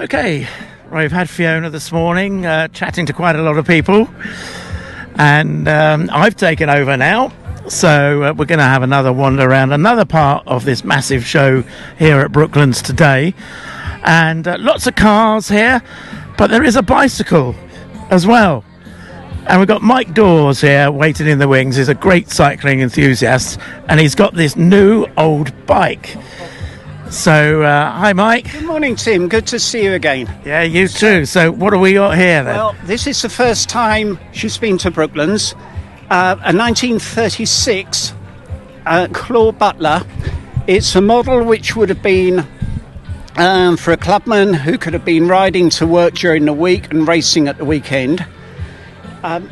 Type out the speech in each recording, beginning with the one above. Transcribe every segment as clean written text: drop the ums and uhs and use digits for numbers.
Okay, right, we've had Fiona this morning chatting to quite a lot of people, and I've taken over now, so we're going to have another wander around another part of this massive show here at Brooklands today, and lots of cars here, but there is a bicycle as well. And we've got Mike Dawes here waiting in the wings. He's a great cycling enthusiast, and he's got this new old bike. So, hi Mike. Good morning, Tim. Good to see you again. Yeah, you too. So what have we got here then? Well, this is the first time she's been to Brooklands. A 1936 Claud Butler. It's a model which would have been for a clubman who could have been riding to work during the week and racing at the weekend.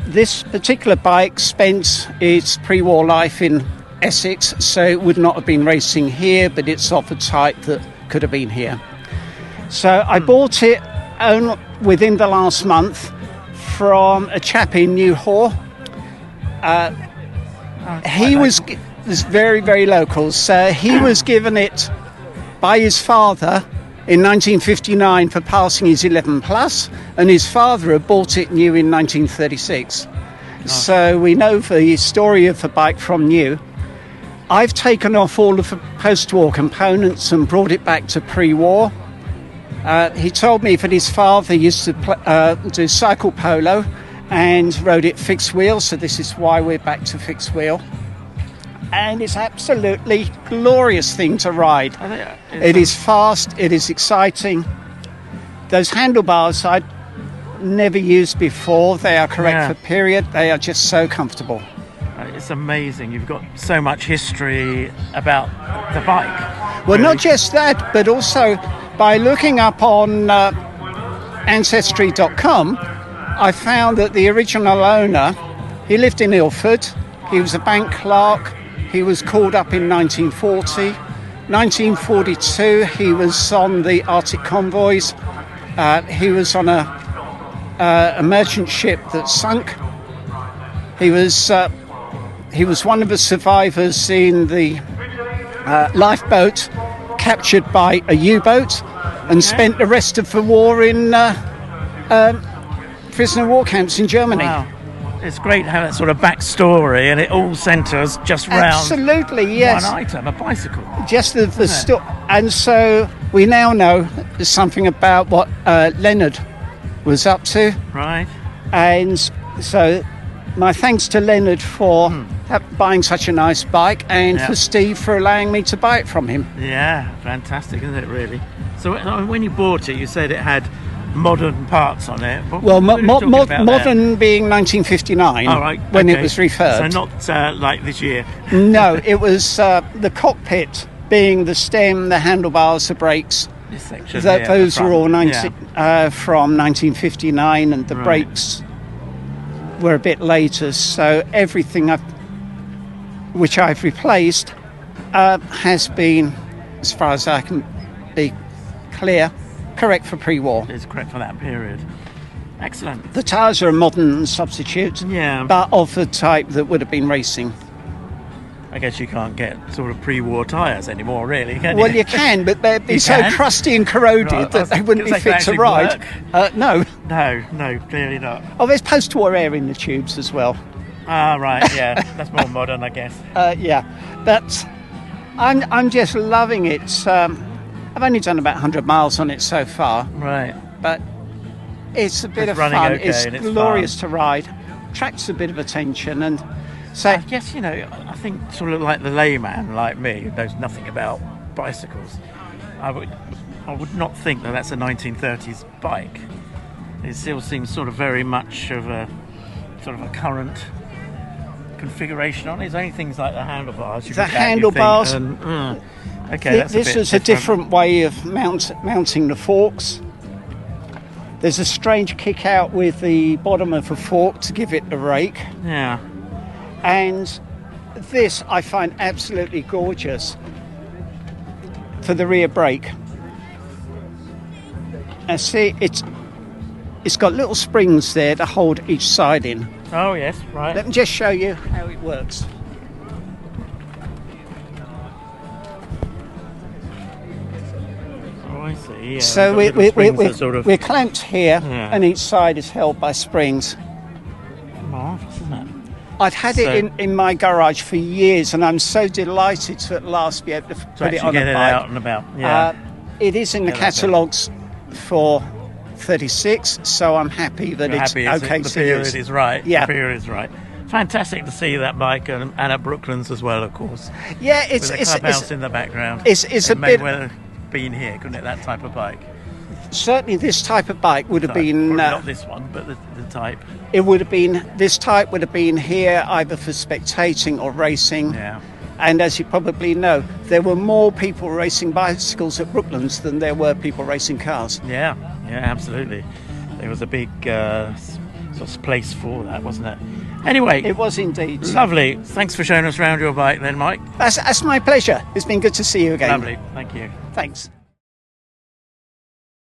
This particular bike spent its pre-war life in Essex, so it would not have been racing here, but it's of a type that could have been here. So I bought it within the last month from a chap in Newhall. He was very, very local, so he was given it by his father in 1959 for passing his 11 plus, and his father had bought it new in 1936. So we know the story of the bike from new. I've taken off all of the post-war components and brought it back to pre-war. He told me that his father used to do cycle polo and rode it fixed wheel, so this is why we're back to fixed wheel. And it's absolutely glorious thing to ride. It is fast, it is exciting. Those handlebars I'd never used before, they are correct for period, they are just so comfortable. It's amazing. You've got so much history about the bike. Well, really. Not just that, but also by looking up on Ancestry.com, I found that the original owner, he lived in Ilford, he was a bank clerk, he was called up in 1940. 1942, he was on the Arctic convoys, he was on a merchant ship that sunk. He was one of the survivors in the lifeboat captured by a U-boat and spent the rest of the war in prisoner of war camps in Germany. Wow. It's great how that sort of backstory, and it all centres just round absolutely, yes. one item, a bicycle. Just the story. And so we now know something about what Leonard was up to. Right. And so my thanks to Leonard for buying such a nice bike, and for Steve for allowing me to buy it from him. Yeah, fantastic, isn't it, really? So when you bought it, you said it had modern parts on it. Modern being 1959, when it was refurbed. So not like this year. No, it was the cockpit being the stem, the handlebars, the brakes. This section, those were all from 1959, and the brakes were a bit later, so everything which I've replaced has been, as far as I can be clear, correct for pre-war. It's correct for that period. Excellent. The tyres are a modern substitute, but of the type that would have been racing. I guess you can't get sort of pre-war tyres anymore, really, can you? Well, you can, but they'd be so crusty and corroded that they wouldn't be fit to ride. No. No, clearly not. Oh, there's post-war air in the tubes as well. Ah, right, yeah. That's more modern, I guess. But I'm just loving it. I've only done about 100 miles on it so far. Right. But it's a bit of fun. Okay, it's glorious to ride. Attracts a bit of attention, and so I guess, I think sort of like the layman like me who knows nothing about bicycles, I would not think that that's a 1930s bike. It still seems sort of very much of a sort of a current configuration on it. There's only things like the handlebars. The handlebars. Okay, this was a different way of mounting the forks. There's a strange kick out with the bottom of the fork to give it a rake. Yeah. And this I find absolutely gorgeous for the rear brake. And see, it's got little springs there to hold each side in. Oh yes, right. Let me just show you how it works. Oh, I see. Yeah, So we've got little springs that sort of we're clamped here, Yeah. and each side is held by springs. marvellous, isn't it? I'd had So- it in my garage for years, and I'm so delighted to at last be able to To put it actually on get a it bike. out and about. Yeah. It is in the Yeah, that's it. catalogues for 36, so I'm happy that You're it's happy okay the to period use. is right. Yeah. The period is right. Fantastic to see that bike and at Brooklands as well, of course. Yeah, it's With the clubhouse in the background. it's It a may bit. well have been here, couldn't it? That type of bike. Certainly, this type of bike would have Type. been. Probably not this one, but the type. It would have been. This type would have been here either for spectating or racing. Yeah. And as you probably know, there were more people racing bicycles at Brooklands than there were people racing cars. Yeah. Yeah. Absolutely. There was a big sort of place for that, wasn't it? Anyway, It was indeed. lovely. Thanks for showing us around your bike, then, Mike. That's my pleasure. It's been good to see you again. Lovely. Thank you. Thanks.